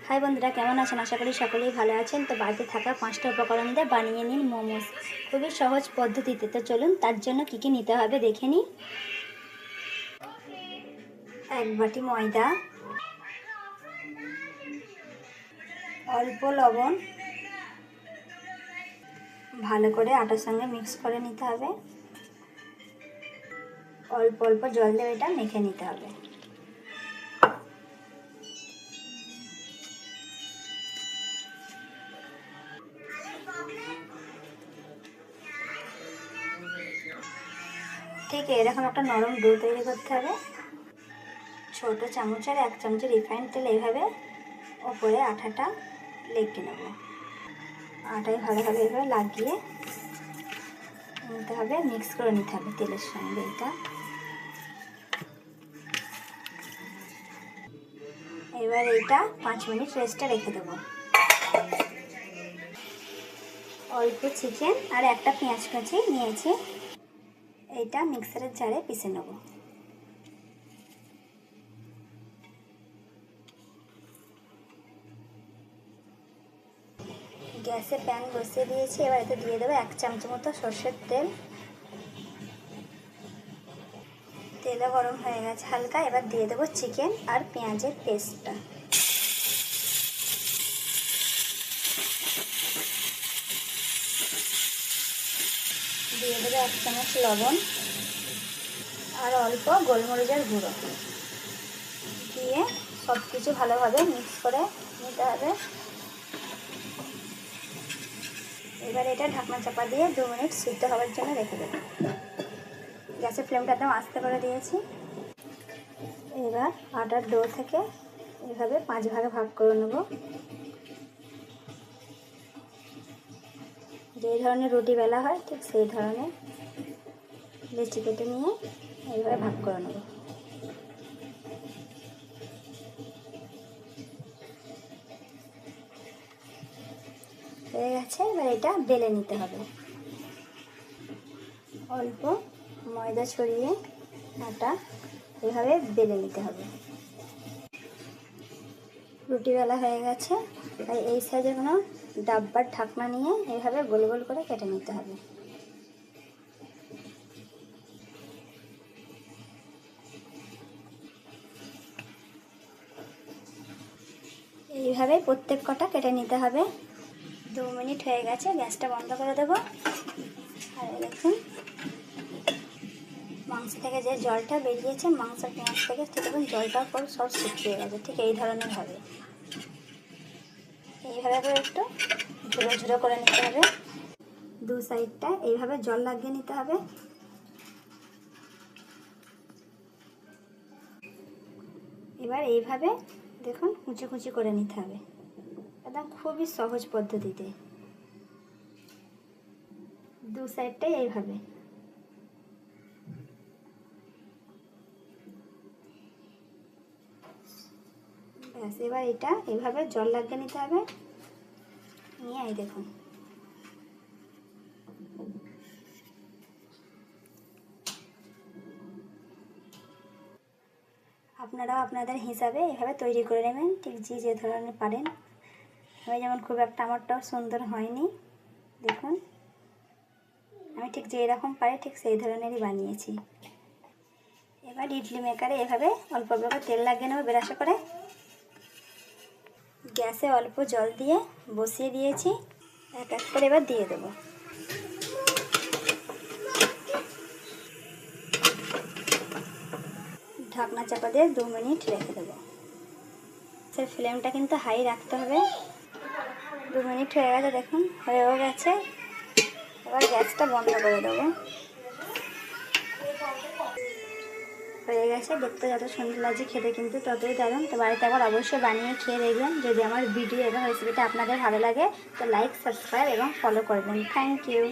High বন্ধুরা, কেমন আছেন? আশা করি সকলেই ভালো আছেন। তো বাড়িতে থাকা 5টা উপকরণ দিয়ে বানিয়ে নিন মোমোস, খুবই সহজ পদ্ধতিতে। তো চলুন তার জন্য কী কী নিতে হবে দেখে নিই। 1 বাটি ময়দা, অল্প লবণ, ভালো করে আটার সঙ্গে মিক্স করে নিতে হবে। অল্প অল্প জল দিয়ে এটা মেখে নিতে হবে। ঠিক এরকম একটা নরম ডো তৈরি করতে হবে। ছোট চামচের 1 চামচ রিফাইন্ড তেল এইভাবে ওপরে আঠাটা লেগে নেব। আটায় ভালোভাবে এইভাবে লাগিয়ে নিতে হবে, মিক্স করে নিতে হবে তেলের সঙ্গে। এটা এবার এটা 5 মিনিট রেস্টে রেখে দেবো। অল্প চিকেন আর একটা পেঁয়াজ কুচি নিয়েছি, এইটা মিক্সারের জারে পিষে নেব। গ্যাসে প্যান বসিয়ে দিয়েছি, এবার এতে দিয়ে দেবো 1 চামচ মতো সর্ষের তেল। তেলও গরম হয়ে গেছে হালকা, এবার দিয়ে দেবো চিকেন আর পেঁয়াজের পেস্টটা। দিয়ে দেবো 1 চামচ লবণ আর অল্প গোলমরিচের গুঁড়ো দিয়ে সব কিছু ভালোভাবে মিক্স করে নিতে হবে। এবার এটা ঢাকনা চাপা দিয়ে 2 মিনিট সিদ্ধ হওয়ার জন্য রেখে দেবো। গ্যাসের ফ্লেমটা একদম আস্তে করে দিয়েছি। এবার আটার ডো থেকে এইভাবে 5 ভাগে ভাগ করে নেব। যেই ধরনের রুটি বেলা হয় ঠিক সেই ধরনের লেচি কেটে নিয়ে এইভাবে ভাগ করে নেব। হয়ে গেছে, এবার এটা বেলে নিতে হবে। অল্প ময়দা ছড়িয়ে আটা এভাবে বেলে নিতে হবে। রুটি বেলা হয়ে গেছে, তাই এই সাইজের কোনো ডাব্বার ঢাকনা নিয়ে এইভাবে গোল গোল করে কেটে নিতে হবে। এইভাবে প্রত্যেক কটা কেটে নিতে হবে। 2 মিনিট হয়ে গেছে, গ্যাসটা বন্ধ করে দেবো। আর দেখুন মাংস থেকে যে জলটা বেরিয়েছে, মাংস পেঁয়াজ থেকে ঠিক দেখুন জলটার পর সব শুকিয়ে গেছে। ঠিক এই ধরনের হবে। এইভাবে করে একটু ঝুড়ো ঝুড়ো করে নিতে হবে। 2 সাইডটা এইভাবে জল লাগিয়ে নিতে হবে। এবার এইভাবে দেখুন কুচি কুচি করে নিতে হবে, একদম খুবই সহজ পদ্ধতিতে। 2 সাইডটাই এইভাবে। ব্যাস, এবার এটা এইভাবে জল লাগিয়ে নিতে হবে। নিয়ে এই দেখুন আপনারাও আপনাদের হিসাবে এভাবে তৈরি করে নেবেন, ঠিক যে ধরনের পারেন। আমি যেমন খুব একটা আমারটাও সুন্দর হয়নি, দেখুন আমি ঠিক যেই রকম পারি ঠিক সেই ধরনেরই বানিয়েছি। এবার ইডলি মেকারে এভাবে অল্প অল্প করে তেল লাগিয়ে নেবো ব্রাশে করে। গ্যাসে অল্প জল দিয়ে বসিয়ে দিয়েছি, এক এক করে এবার দিয়ে দেবো। ঢাকনা চাপা দিয়ে 2 মিনিট রেখে দেবো। সেই ফ্লেমটা কিন্তু হাই রাখতে হবে। 2 মিনিট হয়ে গেছে, দেখুন হয়েও গেছে। এবার গ্যাসটা বন্ধ করে দেবো। হয়ে গেছে, দেখতে যত সুন্দর লাগছে খেতে কিন্তু ততই দারুণ। তো বাড়িতে একবার অবশ্যই বানিয়ে খেয়ে দেখবেন। যদি আমার ভিডিও এবং রেসিপিটা আপনাদের ভালো লাগে তো লাইক, সাবস্ক্রাইব এবং ফলো করবেন। Thank you.